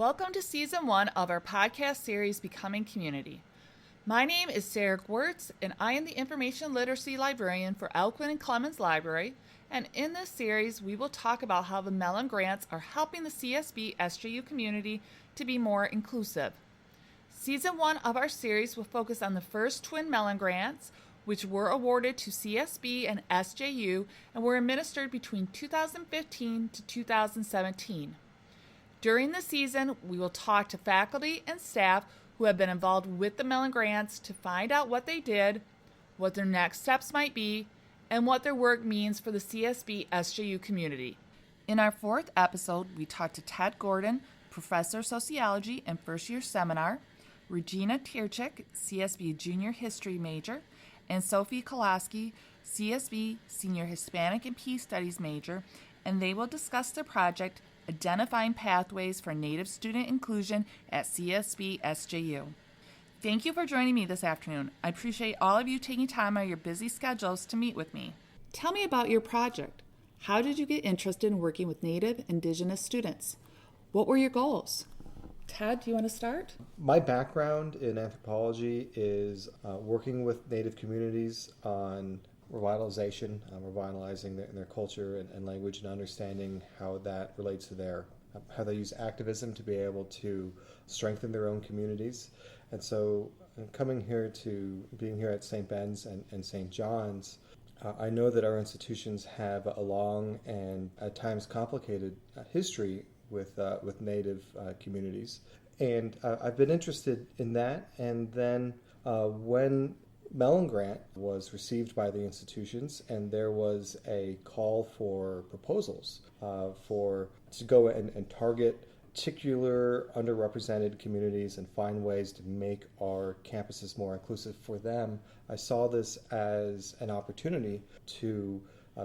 Welcome to Season 1 of our podcast series, Becoming Community. My name is Sarah Gwertz, and I am the Information Literacy Librarian for Elkwood and Clemens Library. And in this series, we will talk about how the Mellon Grants are helping the CSB SJU community to be more inclusive. Season 1 of our series will focus on the first twin Mellon Grants, which were awarded to CSB and SJU and were administered between 2015 to 2017. During the season, we will talk to faculty and staff who have been involved with the Mellon Grants to find out what they did, what their next steps might be, and what their work means for the CSB SJU community. In our fourth episode, we talked to Ted Gordon, Professor of Sociology and First-Year Seminar, Regina Tierchik, CSB Junior History Major, and Sophie Kolaski, CSB Senior Hispanic and Peace Studies Major, and they will discuss their project Identifying Pathways for Native Student Inclusion at CSB SJU. Thank you for joining me this afternoon. I appreciate all of you taking time out of your busy schedules to meet with me. Tell me about your project. How did you get interested in working with Native Indigenous students? What were your goals? Ted, do you want to start? My background in anthropology is working with Native communities on revitalization, revitalizing their culture and language, and understanding how that relates to how they use activism to be able to strengthen their own communities. And so being here at St. Ben's and St. John's, I know that our institutions have a long and at times complicated history with Native communities. And I've been interested in that. And then when Mellon Grant was received by the institutions, and there was a call for proposals to go and target particular underrepresented communities and find ways to make our campuses more inclusive for them. I saw this as an opportunity to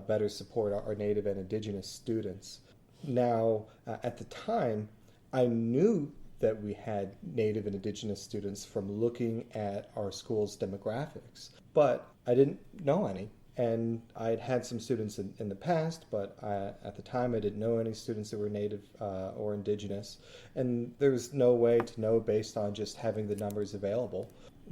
better support our Native and Indigenous students. Now, at the time, I knew that we had Native and Indigenous students from looking at our school's demographics, but I didn't know any. And I had had some students in the past, but at the time I didn't know any students that were Native or Indigenous. And there was no way to know based on just having the numbers available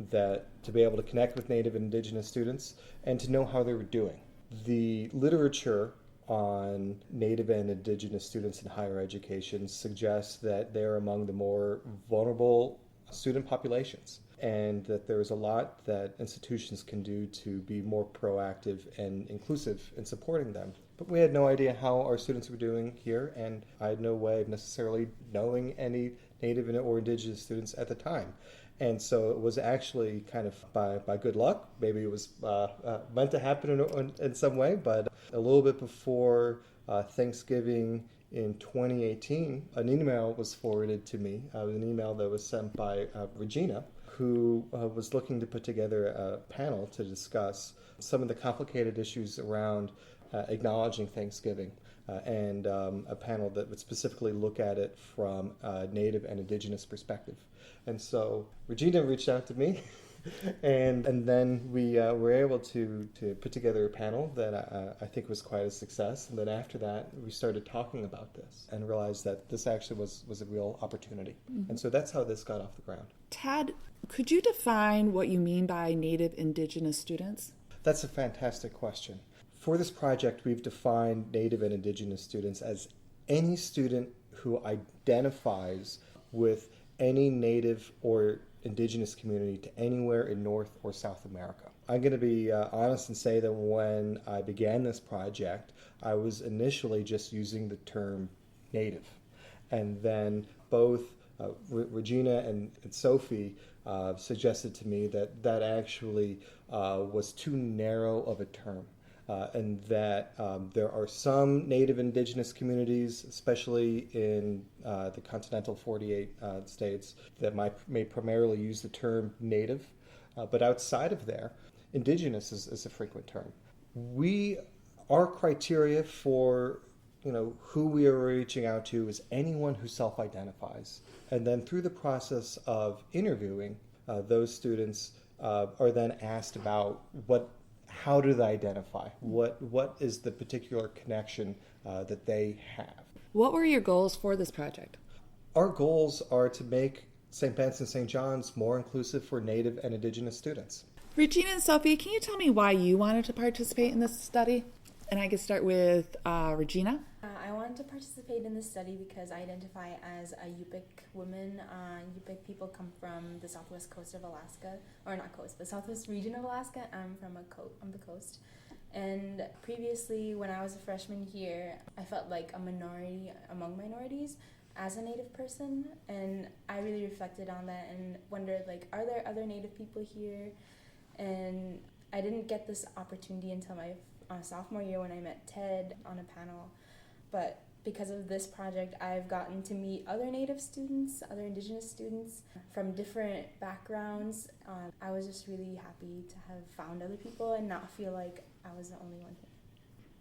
that to be able to connect with Native and Indigenous students and to know how they were doing. The literature on Native and Indigenous students in higher education suggests that they're among the more vulnerable student populations, and that there's a lot that institutions can do to be more proactive and inclusive in supporting them. But we had no idea how our students were doing here, and I had no way of necessarily knowing any Native or Indigenous students at the time. And so it was actually kind of by good luck. Maybe it was meant to happen in some way, but a little bit before Thanksgiving in 2018, an email was forwarded to me, an email that was sent by Regina, who was looking to put together a panel to discuss some of the complicated issues around acknowledging Thanksgiving. And a panel that would specifically look at it from a Native and Indigenous perspective. And so Regina reached out to me, and then we were able to put together a panel that I think was quite a success. And then after that, we started talking about this and realized that this actually was a real opportunity. Mm-hmm. And so that's how this got off the ground. Ted, could you define what you mean by Native Indigenous students? That's a fantastic question. For this project, we've defined Native and Indigenous students as any student who identifies with any Native or Indigenous community to anywhere in North or South America. I'm going to be honest and say that when I began this project, I was initially just using the term Native. And then both Regina and Sophie suggested to me that actually was too narrow of a term. And that there are some Native Indigenous communities, especially in the continental 48 states, that may primarily use the term Native. But outside of there, Indigenous is a frequent term. Our criteria for who we are reaching out to is anyone who self-identifies. And then through the process of interviewing, those students are then asked about how do they identify? What is the particular connection that they have? What were your goals for this project? Our goals are to make St. Ben's and St. John's more inclusive for Native and Indigenous students. Regina and Sophie, can you tell me why you wanted to participate in this study? And I can start with Regina. I wanted to participate in this study because I identify as a Yupik woman. Yupik people come from the southwest coast of Alaska, or not coast, but southwest region of Alaska. I'm from the coast. And previously, when I was a freshman here, I felt like a minority among minorities as a Native person, and I really reflected on that and wondered, like, are there other Native people here? And I didn't get this opportunity until my sophomore year when I met Ted on a panel. But because of this project, I've gotten to meet other Native students, other Indigenous students from different backgrounds. I was just really happy to have found other people and not feel like I was the only one here.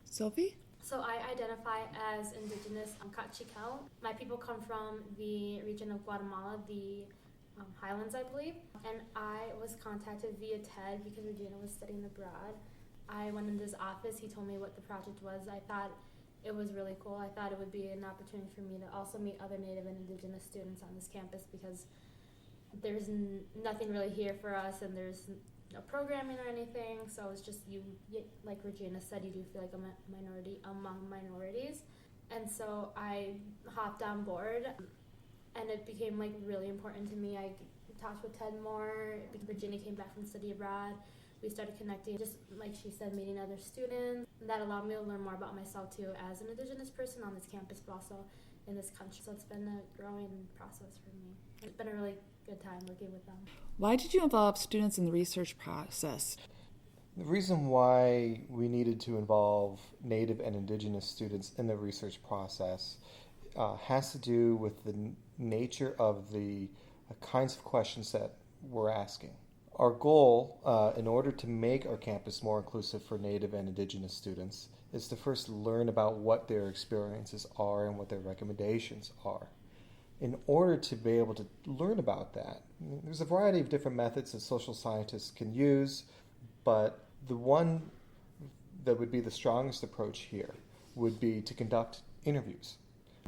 Sophie? So I identify as Indigenous Kaqchikel. My people come from the region of Guatemala, the Highlands, I believe. And I was contacted via Ted because Regina was studying abroad. I went into his office. He told me what the project was. I thought it was really cool. I thought it would be an opportunity for me to also meet other Native and Indigenous students on this campus because there's nothing really here for us and there's no programming or anything. So it's just you, like Regina said, you do feel like a minority among minorities. And so I hopped on board and it became like really important to me. I talked with Ted more. Regina came back from study abroad. We started connecting, just like she said, meeting other students. That allowed me to learn more about myself too as an Indigenous person on this campus, but also in this country. So it's been a growing process for me. It's been a really good time working with them. Why did you involve students in the research process? The reason why we needed to involve Native and Indigenous students in the research process has to do with the nature of the kinds of questions that we're asking. Our goal, in order to make our campus more inclusive for Native and Indigenous students, is to first learn about what their experiences are and what their recommendations are. In order to be able to learn about that, there's a variety of different methods that social scientists can use, but the one that would be the strongest approach here would be to conduct interviews,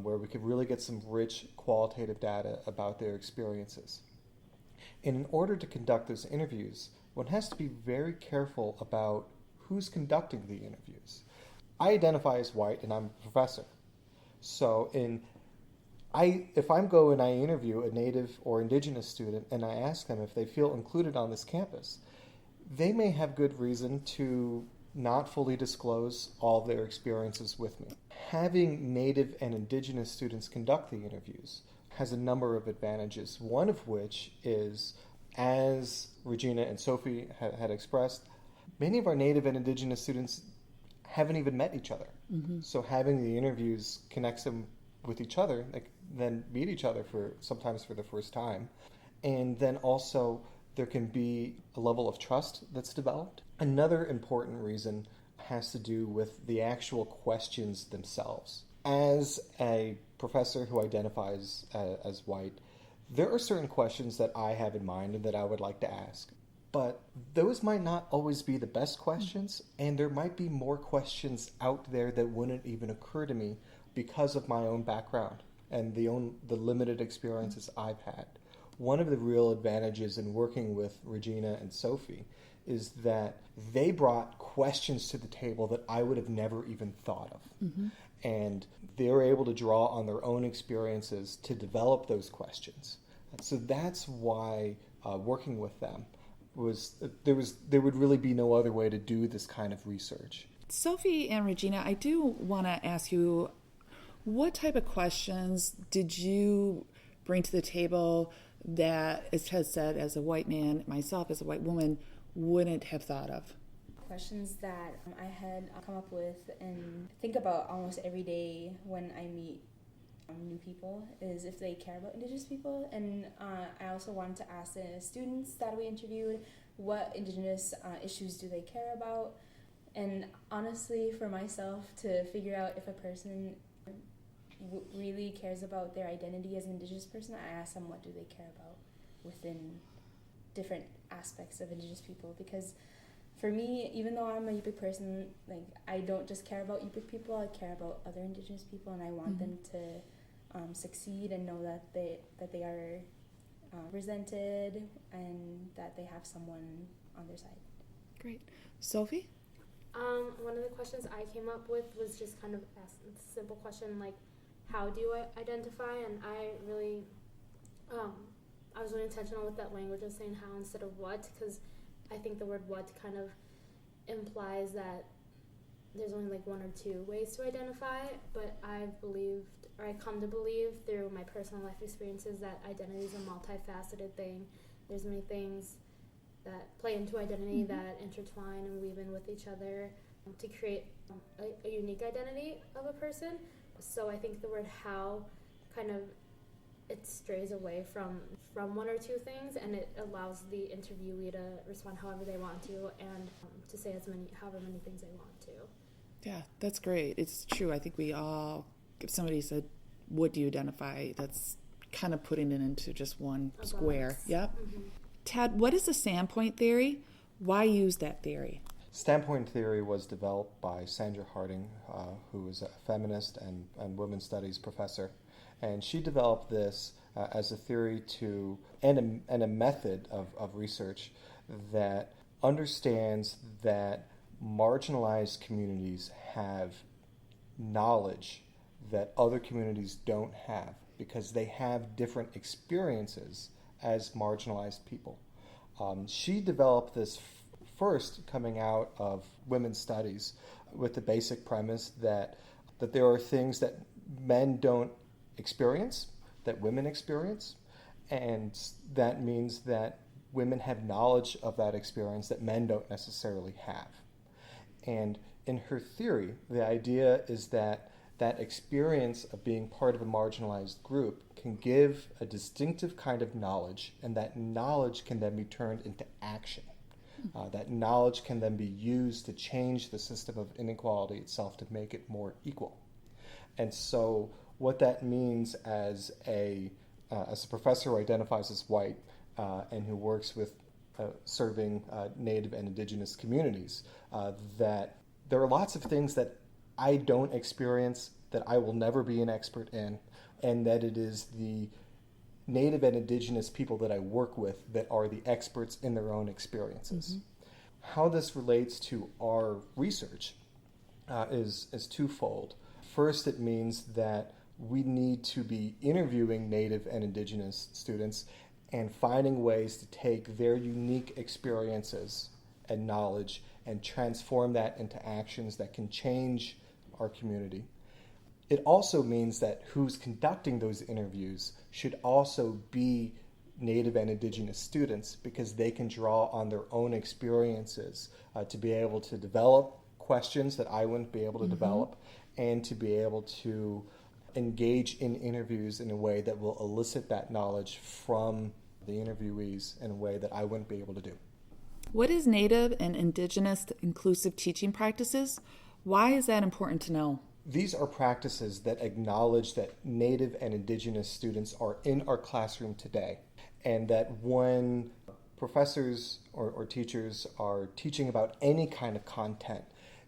where we could really get some rich qualitative data about their experiences. And in order to conduct those interviews, one has to be very careful about who's conducting the interviews. I identify as white and I'm a professor. So if I'm go and I interview a Native or Indigenous student and I ask them if they feel included on this campus, they may have good reason to not fully disclose all of their experiences with me. Having Native and Indigenous students conduct the interviews has a number of advantages, one of which is, as Regina and Sophie had expressed, many of our Native and Indigenous students haven't even met each other. Mm-hmm. So having the interviews connects them with each other, they then meet each other sometimes for the first time. And then also there can be a level of trust that's developed. Another important reason has to do with the actual questions themselves. As a professor who identifies as white, there are certain questions that I have in mind and that I would like to ask. But those might not always be the best questions, and there might be more questions out there that wouldn't even occur to me because of my own background and the limited experiences I've had. One of the real advantages in working with Regina and Sophie is that they brought questions to the table that I would have never even thought of. Mm-hmm. And they were able to draw on their own experiences to develop those questions. So that's why working with them there would really be no other way to do this kind of research. Sophie and Regina, I do want to ask you, what type of questions did you bring to the table that, as Ted said, as a white man, myself as a white woman, wouldn't have thought of? Questions that I had come up with and think about almost every day when I meet new people is if they care about Indigenous people. And I also wanted to ask the students that we interviewed, what Indigenous issues do they care about? And honestly, for myself, to figure out if a person really cares about their identity as an Indigenous person, I ask them what do they care about within different aspects of Indigenous people. Because for me, even though I'm a Yupik person, like, I don't just care about Yupik people, I care about other Indigenous people, and I want them to succeed and know that they are represented and that they have someone on their side. Great. Sophie? One of the questions I came up with was just kind of asking a simple question like, how do you identify? And I was really intentional with that language of saying how instead of what, because I think the word what kind of implies that there's only like one or two ways to identify, but I come to believe through my personal life experiences that identity is a multifaceted thing. There's many things that play into identity that intertwine and weave in with each other to create a unique identity of a person. So I think the word how kind of, it strays away from one or two things, and it allows the interviewee to respond however they want to and to say however many things they want to. Yeah, that's great. It's true. I think we all, if somebody said, what do you identify, that's kind of putting it into just one square. Yep. Mm-hmm. Tad, what is the standpoint theory? Why use that theory? Standpoint theory was developed by Sandra Harding, who is a feminist and women's studies professor. And she developed this as a theory and a method of research that understands that marginalized communities have knowledge that other communities don't have because they have different experiences as marginalized people. She developed this first coming out of women's studies with the basic premise that there are things that men don't experience, that women experience, and that means that women have knowledge of that experience that men don't necessarily have. And in her theory, the idea is that experience of being part of a marginalized group can give a distinctive kind of knowledge, and that knowledge can then be turned into action. That knowledge can then be used to change the system of inequality itself to make it more equal. And so what that means as a professor who identifies as white and who works with serving Native and Indigenous communities, that there are lots of things that I don't experience, that I will never be an expert in, and that it is the Native and Indigenous people that I work with that are the experts in their own experiences. Mm-hmm. How this relates to our research is twofold. First, it means that we need to be interviewing Native and Indigenous students and finding ways to take their unique experiences and knowledge and transform that into actions that can change our community. It also means that who's conducting those interviews should also be Native and Indigenous students, because they can draw on their own experiences to be able to develop questions that I wouldn't be able to develop, and to be able to engage in interviews in a way that will elicit that knowledge from the interviewees in a way that I wouldn't be able to do. What is Native and Indigenous inclusive teaching practices? Why is that important to know? These are practices that acknowledge that Native and Indigenous students are in our classroom today, and that when professors or teachers are teaching about any kind of content,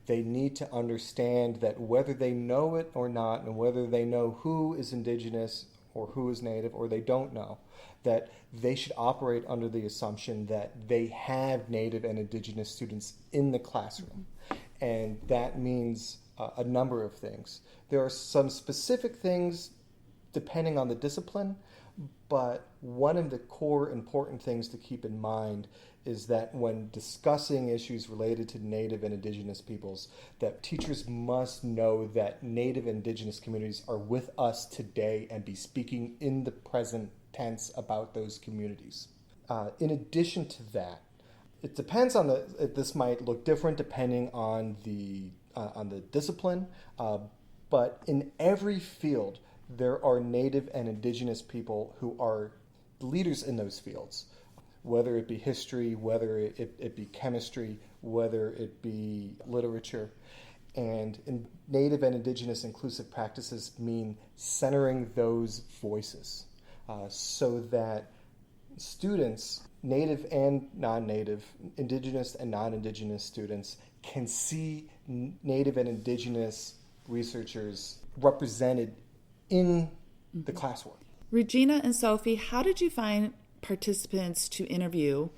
they need to understand that whether they know it or not, and whether they know who is Indigenous or who is Native or they don't know, that they should operate under the assumption that they have Native and Indigenous students in the classroom. And that means a number of things. There are some specific things depending on the discipline, but one of the core important things to keep in mind is that when discussing issues related to Native and Indigenous peoples, that teachers must know that Native and Indigenous communities are with us today and be speaking in the present tense about those communities. In addition to that, it depends on this might look different depending on the discipline, but in every field, there are Native and Indigenous people who are leaders in those fields, whether it be history, whether it be chemistry, whether it be literature. And Native and Indigenous inclusive practices mean centering those voices so that students, Native and non-Native, Indigenous and non-Indigenous students, can see Native and Indigenous researchers represented in the classwork. Regina and Sophie, how did you find participants to interview?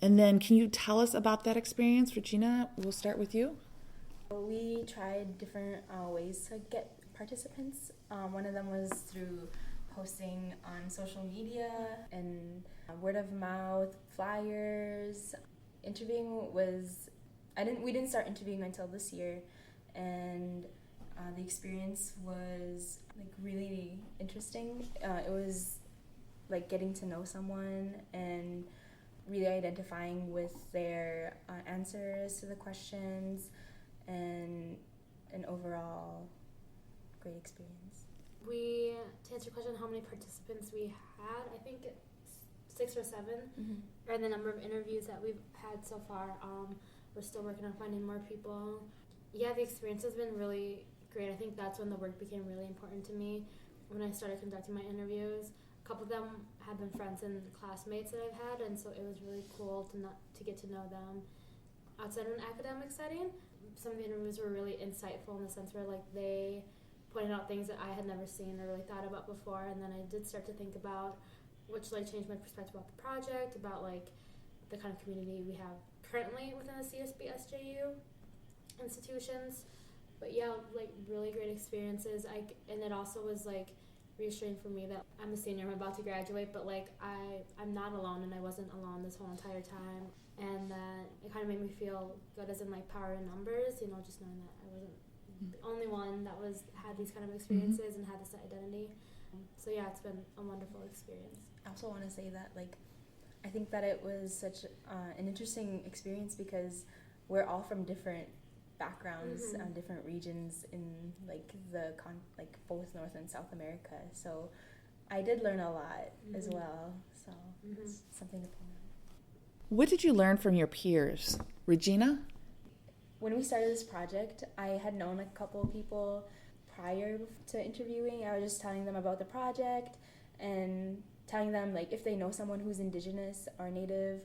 And then can you tell us about that experience? Regina, we'll start with you. We tried different ways to get participants. One of them was through posting on social media and word of mouth, flyers. Interviewing was, we didn't start interviewing until this year, and the experience was like really interesting. It was like getting to know someone and really identifying with their answers to the questions, and an overall great experience. To answer your question, how many participants we had, I think it's 6 or 7, or the number of interviews that we've had so far. We're still working on finding more people. Yeah, the experience has been really great. I think that's when the work became really important to me. When I started conducting my interviews, a couple of them had been friends and classmates that I've had, and so it was really cool to get to know them outside of an academic setting. Some of the interviews were really insightful in the sense where like they pointed out things that I had never seen or really thought about before, and then I did start to think about which like changed my perspective about the project, about like the kind of community we have currently within the CSB SJU institutions. But yeah, like really great experiences. And it also was like reassuring for me that I'm a senior, I'm about to graduate, but like I'm not alone, and I wasn't alone this whole entire time. And that it kind of made me feel good, as in like power in numbers, you know, just knowing that I wasn't the only one that had these kind of experiences and had this identity. So yeah, it's been a wonderful experience. I also want to say that like I think that it was such an interesting experience because we're all from different backgrounds, different regions in like like both North and South America. So I did learn a lot as well. So it's something to point out. What did you learn from your peers? Regina? When we started this project, I had known a couple of people prior to interviewing. I was just telling them about the project and telling them like if they know someone who's Indigenous or Native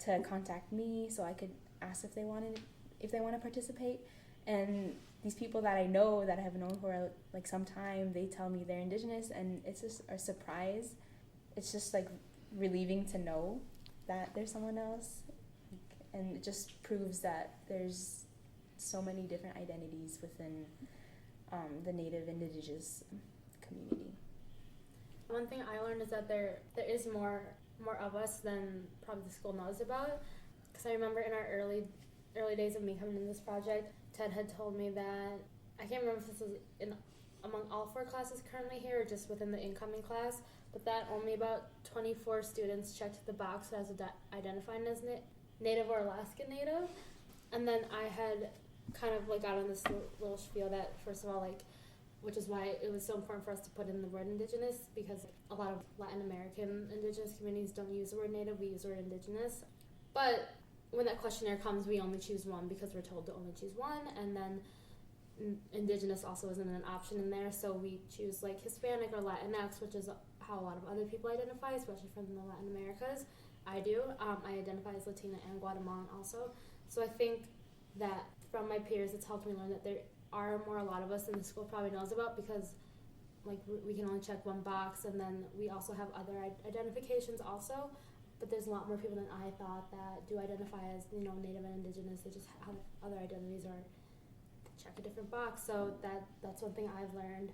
to contact me so I could ask if they want to participate. And these people that I know that I have known for like some time, they tell me they're Indigenous, and it's just a surprise. It's just like relieving to know that there's someone else, and it just proves that there's so many different identities within the Native Indigenous community. One thing I learned is that there is more of us than probably the school knows about. Because I remember in our early days of me coming in this project, Ted had told me that, I can't remember if this was among all 4 classes currently here or just within the incoming class, but that only about 24 students checked the box as identifying as Native or Alaska Native. And then I had kind of like got on this little spiel that, first of all, like, which is why it was so important for us to put in the word Indigenous, because a lot of Latin American Indigenous communities don't use the word Native, we use the word Indigenous. But when that questionnaire comes, we only choose one because we're told to only choose one, and then Indigenous also isn't an option in there, so we choose like Hispanic or Latinx, which is how a lot of other people identify, especially from the Latin Americas. I do. I identify as Latina and Guatemalan also. So I think that from my peers, it's helped me learn that there are a lot of us than the school probably knows about, because like we can only check one box, and then we also have other identifications also. But there's a lot more people than I thought that do identify as, you know, Native and Indigenous. They just have other identities or check a different box. So that's one thing I've learned.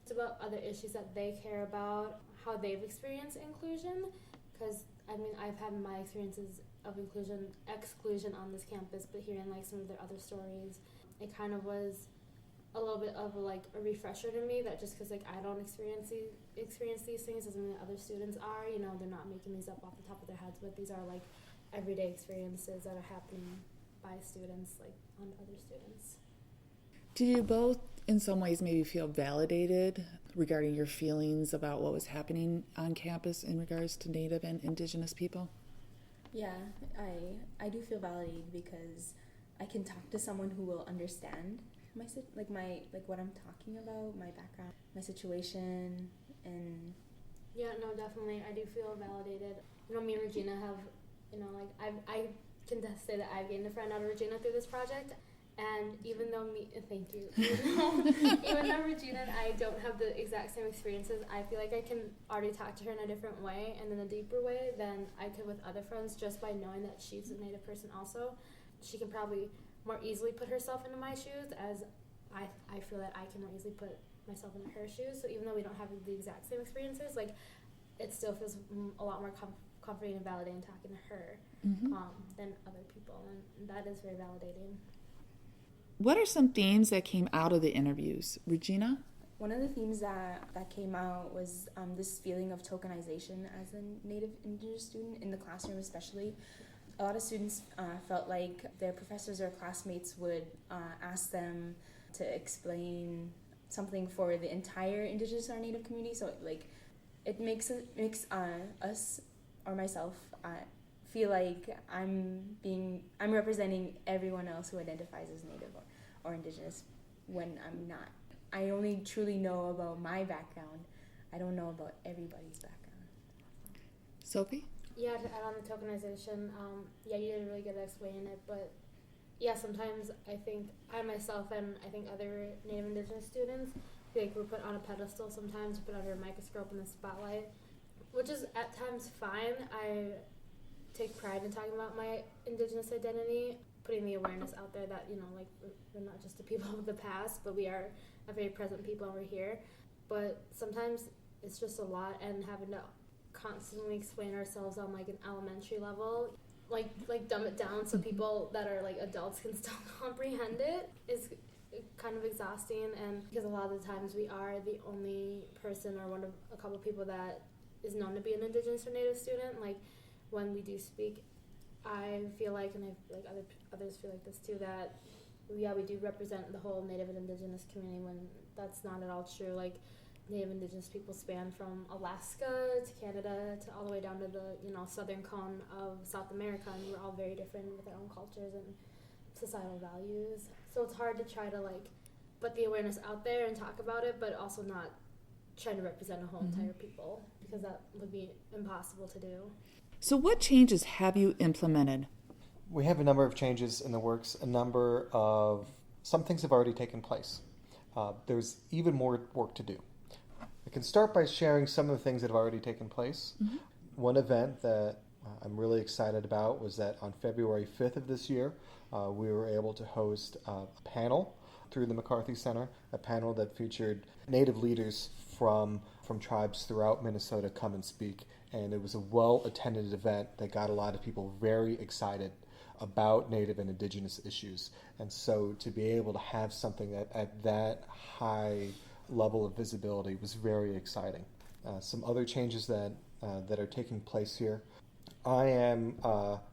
It's about other issues that they care about, how they've experienced inclusion. Because, I mean, I've had my experiences of exclusion on this campus, but hearing like some of their other stories, it kind of was a little bit of like a refresher to me that just because like I don't experience these things doesn't mean that other students are. You know, they're not making these up off the top of their heads, but these are like everyday experiences that are happening by students, like on other students. Did you both in some ways maybe feel validated regarding your feelings about what was happening on campus in regards to Native and Indigenous people? Yeah, I do feel validated because I can talk to someone who will understand what I'm talking about, my background, my situation, and yeah, no, definitely, I do feel validated. You know, me and Regina have, you know, like I can say that I've gained a friend out of Regina through this project, And even though thank you. Even though Regina and I don't have the exact same experiences, I feel like I can already talk to her in a different way and in a deeper way than I could with other friends, just by knowing that she's a Native person also. She can probably more easily put herself into my shoes, as I feel that I can more easily put myself into her shoes. So even though we don't have the exact same experiences, like, it still feels a lot more comforting and validating talking to her than other people, and that is very validating. What are some themes that came out of the interviews? Regina? One of the themes that came out was this feeling of tokenization as a Native Indigenous student in the classroom, especially. A lot of students felt like their professors or classmates would ask them to explain something for the entire Indigenous or Native community. So it makes us or myself feel like I'm representing everyone else who identifies as Native or Indigenous when I'm not. I only truly know about my background. I don't know about everybody's background. Sophie? Yeah, to add on the tokenization, you did a really good at explaining it, but yeah, sometimes I think I myself and I think other Native Indigenous students feel like we're put on a pedestal sometimes, put under a microscope in the spotlight, which is at times fine. I take pride in talking about my Indigenous identity, putting the awareness out there that, like, we're not just the people of the past, but we are a very present people over here. But sometimes it's just a lot, and having to constantly explain ourselves on, like, an elementary level, like dumb it down so people that are, like, adults can still comprehend it is kind of exhausting. And because a lot of the times we are the only person or one of a couple people that is known to be an Indigenous or Native student, like, when we do speak, I feel like, and I feel like others feel like this too, that we do represent the whole Native and Indigenous community, when that's not at all true. Like, Native Indigenous people span from Alaska to Canada to all the way down to the southern cone of South America, and we're all very different with our own cultures and societal values. So it's hard to try to, like, put the awareness out there and talk about it, but also not trying to represent a whole entire people, because that would be impossible to do. So what changes have you implemented? We have a number of changes in the works. Some things have already taken place. There's even more work to do. I can start by sharing some of the things that have already taken place. Mm-hmm. One event that I'm really excited about was that on February 5th of this year, we were able to host a panel through the McCarthy Center, a panel that featured Native leaders from tribes throughout Minnesota come and speak. And it was a well-attended event that got a lot of people very excited about Native and Indigenous issues. And so to be able to have something at that high level of visibility was very exciting. Some other changes that are taking place here. I am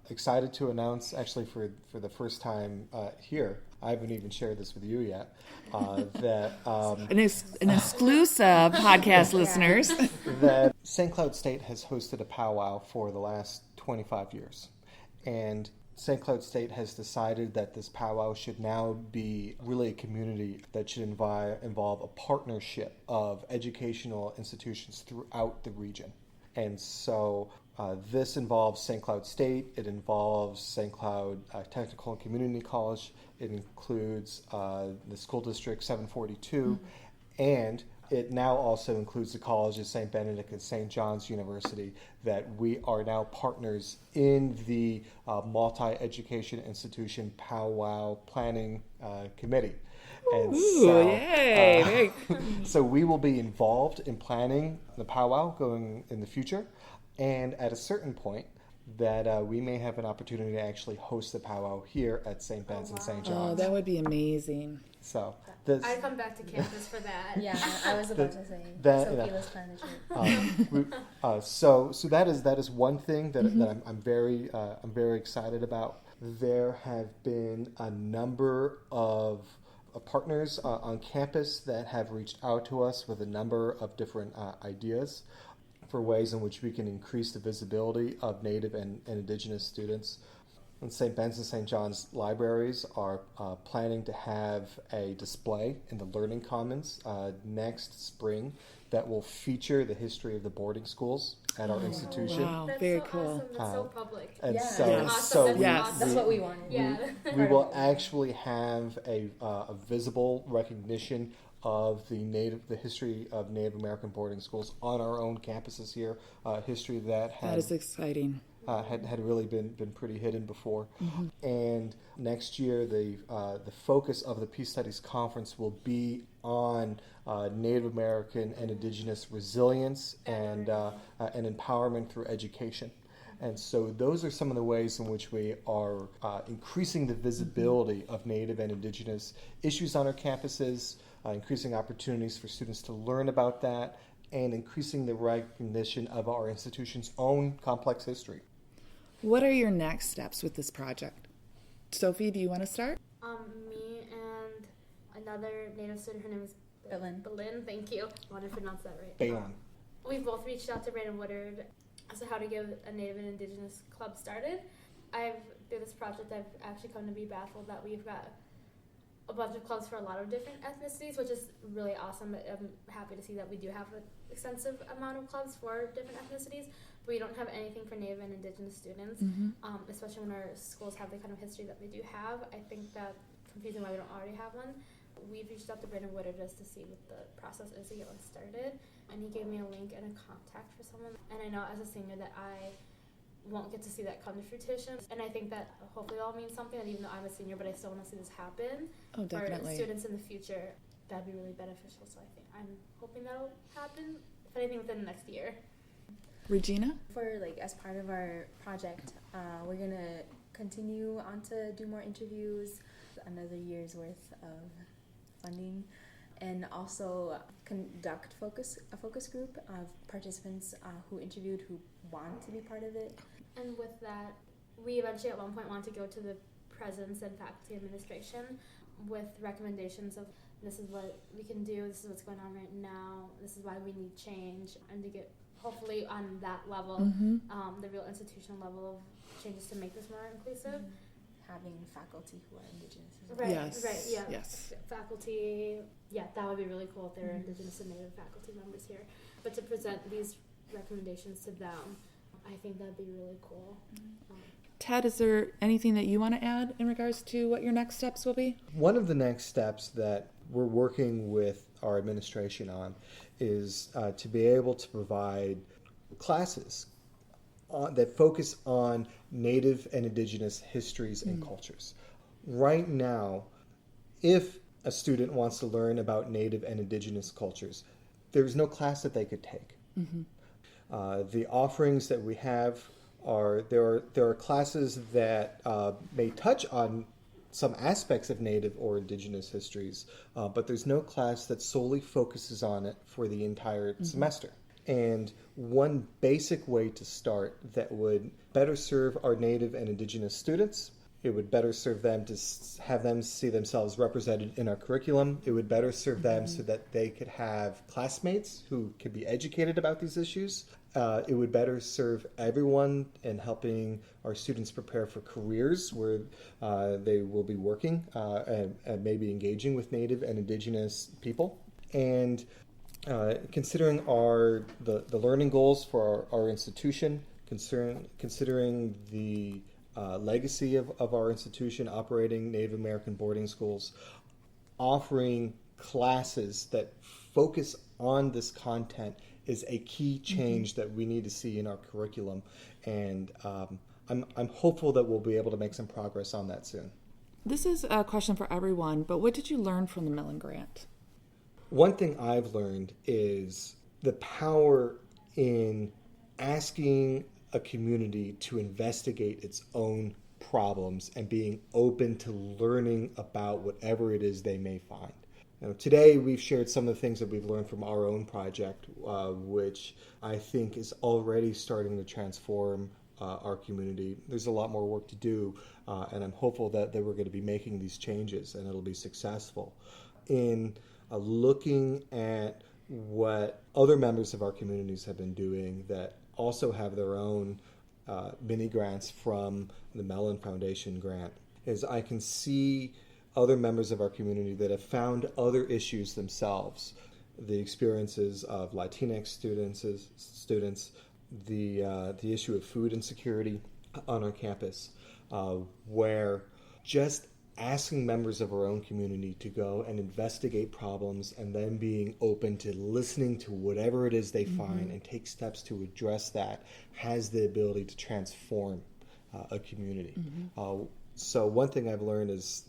excited to announce, actually for the first time here, I haven't even shared this with you yet, that... an exclusive podcast, listeners. That St. Cloud State has hosted a powwow for the last 25 years. And St. Cloud State has decided that this powwow should now be really a community that should involve a partnership of educational institutions throughout the region. And so this involves St. Cloud State, it involves St. Cloud Technical and Community College, it includes the School District 742, and it now also includes the colleges St. Benedict and St. John's University, that we are now partners in the multi-education institution powwow planning committee. And yay! So we will be involved in planning the powwow going in the future, and at a certain point that we may have an opportunity to actually host the powwow here at St. Ben's and St. John's. Oh, that would be amazing. So I'd come back to campus for that. Yeah, I was about to say. Sophie, let's plan the trip. So that is one thing that I'm very excited about. There have been a number of partners on campus that have reached out to us with a number of different ideas for ways in which we can increase the visibility of Native and Indigenous students. And St. Ben's and St. John's libraries are planning to have a display in the Learning Commons next spring that will feature the history of the boarding schools at our institution. Wow, That's very so cool. awesome. That's so public. And Yeah. so, Yes. Awesome. so That's we, Yes. awesome. That's what we wanted. Yeah. we will actually have a visible recognition of the history of Native American boarding schools on our own campuses here. History that That is exciting. had really been pretty hidden before. And next year, the focus of the Peace Studies Conference will be on Native American and Indigenous resilience and empowerment through education. And so those are some of the ways in which we are increasing the visibility of Native and Indigenous issues on our campuses, increasing opportunities for students to learn about that, and increasing the recognition of our institution's own complex history. What are your next steps with this project? Sophie, do you want to start? Me and another Native student, her name is Belen. Belen, thank you. I want to pronounce that right. Bayon. We've both reached out to Brandon Woodard as to how to get a Native and Indigenous club started. Through this project, I've actually come to be baffled that we've got a bunch of clubs for a lot of different ethnicities, which is really awesome. I'm happy to see that we do have an extensive amount of clubs for different ethnicities, but we don't have anything for Native and Indigenous students, especially when our schools have the kind of history that they do have. I think that's confusing why we don't already have one. We've reached out to Brandon Woodard just to see what the process is to get one started, and he gave me a link and a contact for someone. And I know as a senior that I won't get to see that come to fruition, and I think that hopefully it all means something. And even though I'm a senior, but I still want to see this happen Oh, definitely. for students in the future. That'd be really beneficial. So I think I'm hoping that'll happen. If anything, within the next year. Regina? For as part of our project, we're gonna continue on to do more interviews, another year's worth of funding, and also conduct a focus group of participants who interviewed who want to be part of it. And with that, we eventually at one point want to go to the presidents and faculty administration with recommendations of this is what we can do, this is what's going on right now, this is why we need change, and to get hopefully on that level, the real institutional level of changes to make this more inclusive. Having faculty who are Indigenous as well. Right, Yes. right, yeah. Yes. Faculty, yeah, that would be really cool if there are Indigenous and Native faculty members here. But to present these recommendations to them, I think that'd be really cool. Ted, is there anything that you want to add in regards to what your next steps will be? One of the next steps that we're working with our administration on is to be able to provide classes that focus on Native and Indigenous histories and cultures. Right now, if a student wants to learn about Native and Indigenous cultures, there's no class that they could take. The offerings that we have there are classes that may touch on some aspects of Native or Indigenous histories, but there's no class that solely focuses on it for the entire semester. And one basic way to start that would better serve our Native and Indigenous students, it would better serve them to have them see themselves represented in our curriculum. It would better serve them so that they could have classmates who could be educated about these issues. It would better serve everyone in helping our students prepare for careers where they will be working and maybe engaging with Native and Indigenous people. And considering the learning goals for our institution, considering the legacy of our institution operating Native American boarding schools, offering classes that focus on this content is a key change that we need to see in our curriculum. And I'm hopeful that we'll be able to make some progress on that soon. This is a question for everyone, but what did you learn from the Mellon Grant? One thing I've learned is the power in asking a community to investigate its own problems and being open to learning about whatever it is they may find. Today we've shared some of the things that we've learned from our own project, which I think is already starting to transform our community. There's a lot more work to do, and I'm hopeful that we're going to be making these changes and it'll be successful. In looking at what other members of our communities have been doing that also have their own mini grants from the Mellon Foundation grant, is I can see other members of our community that have found other issues themselves the experiences of Latinx students, the issue of food insecurity on our campus, where just asking members of our own community to go and investigate problems and then being open to listening to whatever it is they find and take steps to address that has the ability to transform a community. So one thing I've learned is,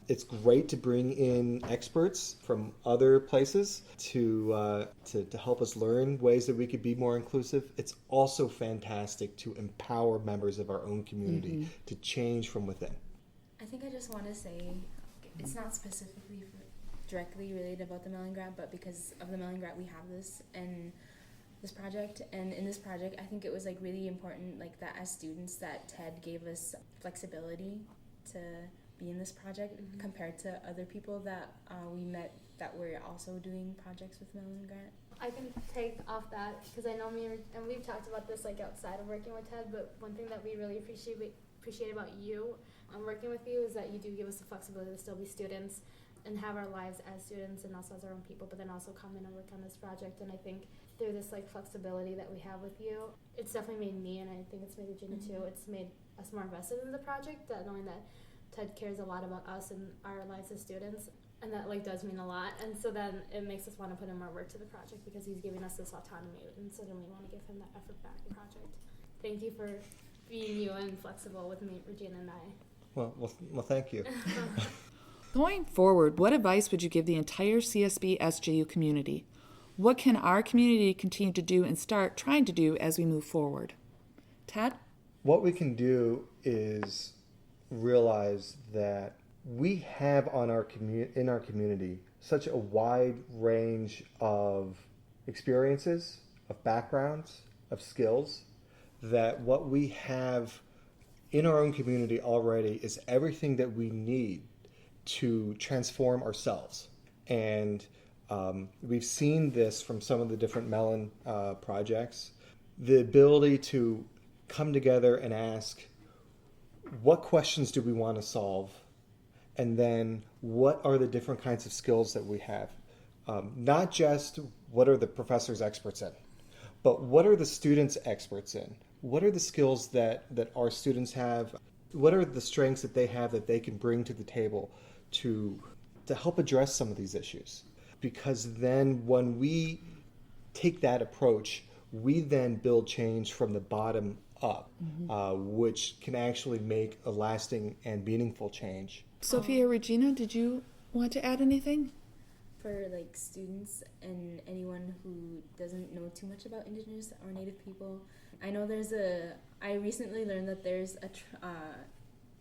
it's great to bring in experts from other places to help us learn ways that we could be more inclusive. It's also fantastic to empower members of our own community to change from within. I think I just want to say, it's not specifically directly related about the Mellon Grant, but because of the Mellon Grant, we have this project. And in this project, I think it was really important, that as students, that TED gave us flexibility to be in this project compared to other people that we met that were also doing projects with Mellon Grant. I can take off that because I know and we've talked about this outside of working with TED, but one thing that we really appreciate about you working with you is that you do give us the flexibility to still be students and have our lives as students and also as our own people, but then also come in and work on this project. And I think through this flexibility that we have with you, it's definitely made me, and I think it's made Regina too, it's made us more invested in the project, that knowing that TED cares a lot about us and our lives as students, and that does mean a lot. And so then it makes us want to put in more work to the project because he's giving us this autonomy, and so then we want to give him that effort back in the project. Thank you for being you and flexible with me, Regina, and I. Well, thank you. Going forward, what advice would you give the entire CSB SJU community? What can our community continue to do and start trying to do as we move forward? Ted? What we can do is realize that we have in our community such a wide range of experiences, of backgrounds, of skills, that what we have in our own community already is everything that we need to transform ourselves. And we've seen this from some of the different Mellon projects, the ability to come together and ask, what questions do we want to solve? And then what are the different kinds of skills that we have? Not just what are the professors experts in, but what are the students experts in? What are the skills that our students have? What are the strengths that they have that they can bring to the table to help address some of these issues? Because then when we take that approach, we then build change from the bottom up, which can actually make a lasting and meaningful change. Sophia, Regina, did you want to add anything? For students and anyone who doesn't know too much about Indigenous or Native people, I know I recently learned that there's a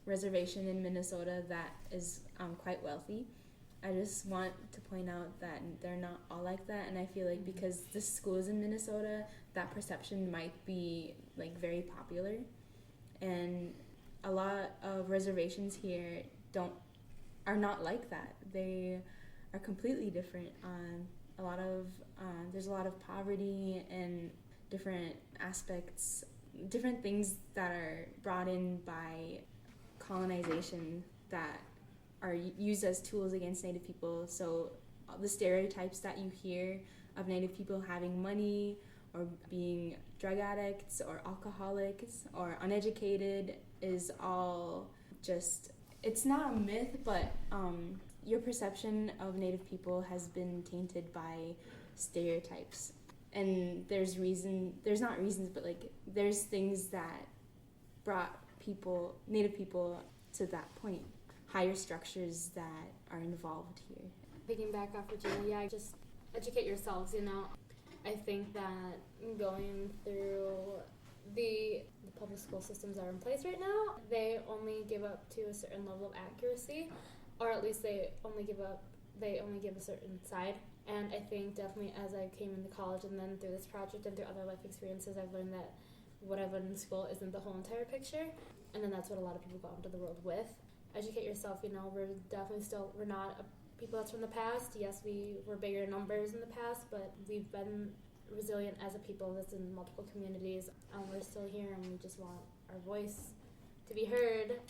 reservation in Minnesota that is quite wealthy. I just want to point out that they're not all like that, and I feel because the schools in Minnesota, that perception might be very popular, and a lot of reservations here are not like that. They are completely different. There's a lot of poverty and different aspects, different things that are brought in by colonization that are used as tools against Native people. So the stereotypes that you hear of Native people having money or being drug addicts or alcoholics or uneducated is all just, it's not a myth, but your perception of Native people has been tainted by stereotypes. And there's things that brought Native people to that point, higher structures that are involved here. Picking back off Regina, just educate yourselves, I think that going through the public school systems that are in place right now, they only give up to a certain level of accuracy, or at least they only give a certain side. And I think definitely as I came into college and then through this project and through other life experiences, I've learned that what I've learned in school isn't the whole entire picture. And then that's what a lot of people go into the world with. Educate yourself, we're definitely we're not people that's from the past. Yes, we were bigger in numbers in the past, but we've been resilient as a people that's in multiple communities. We're still here and we just want our voice to be heard.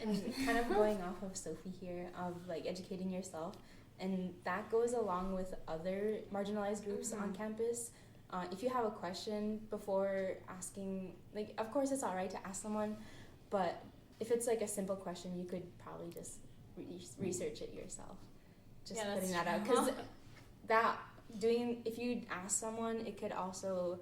And kind of going off of Sophie here, of educating yourself, And that goes along with other marginalized groups on campus. If you have a question before asking, like, of course it's all right to ask someone, but if it's like a simple question, you could probably just research it yourself. Just Yeah, putting that's that out, because if you ask someone, it could also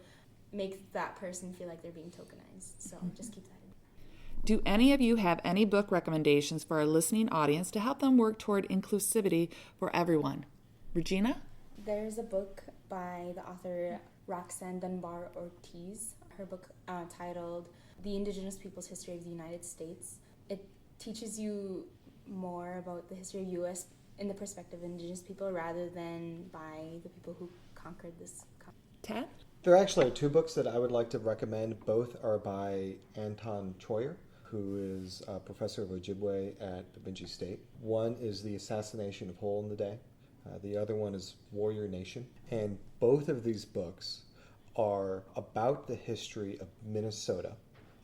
make that person feel like they're being tokenized. So just keep that in mind. Do any of you have any book recommendations for our listening audience to help them work toward inclusivity for everyone? Regina? There's a book by the author Roxanne Dunbar Ortiz. Her book titled The Indigenous Peoples' History of the United States. It teaches you more about the history of U.S. in the perspective of Indigenous people rather than by the people who conquered this country. Ted? There actually are two books that I would like to recommend. Both are by Anton Troyer, who is a professor of Ojibwe at Bemidji State. One is The Assassination of Hole in the Day. The other one is Warrior Nation. And both of these books are about the history of Minnesota,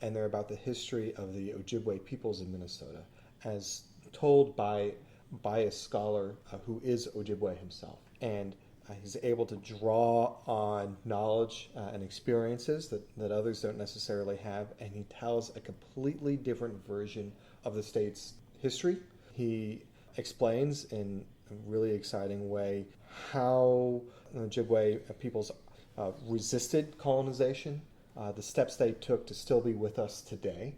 and they're about the history of the Ojibwe peoples in Minnesota, as told by a scholar who is Ojibwe himself. And he's able to draw on knowledge and experiences that others don't necessarily have, and he tells a completely different version of the state's history. He explains in a really exciting way how the Ojibwe peoples resisted colonization, the steps they took to still be with us today.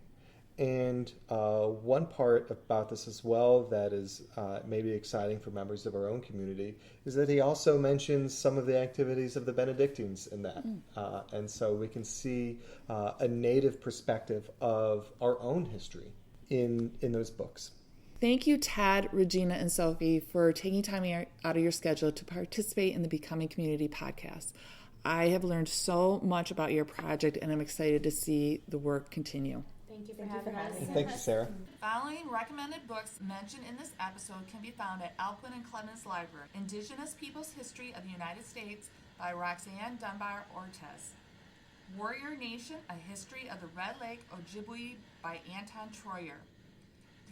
And one part about this as well that is maybe exciting for members of our own community is that he also mentions some of the activities of the Benedictines in that. And so we can see a Native perspective of our own history in those books. Thank you, Tad, Regina, and Sophie, for taking time out of your schedule to participate in the Becoming Community podcast. I have learned so much about your project, and I'm excited to see the work continue. Thank you for Thank you having for us. having us. Thank you, Sarah. Following recommended books mentioned in this episode can be found at Alcuin and Clemens Library. Indigenous Peoples' History of the United States by Roxanne Dunbar Ortiz. Warrior Nation, A History of the Red Lake Ojibwe by Anton Troyer.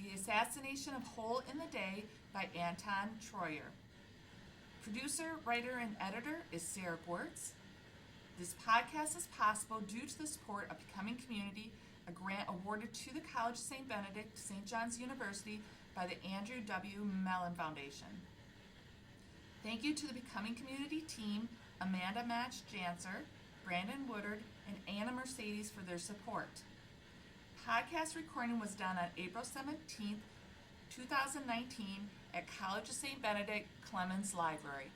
The Assassination of Hole in the Day by Anton Troyer. Producer, writer, and editor is Sarah Gwertz. This podcast is possible due to the support of Becoming Community, a grant awarded to the College of St. Benedict, St. John's University by the Andrew W. Mellon Foundation. Thank you to the Becoming Community team, Amanda Match Janser, Brandon Woodard, and Anna Mercedes for their support. Podcast recording was done on April 17th, 2019 at College of St. Benedict Clemens Library.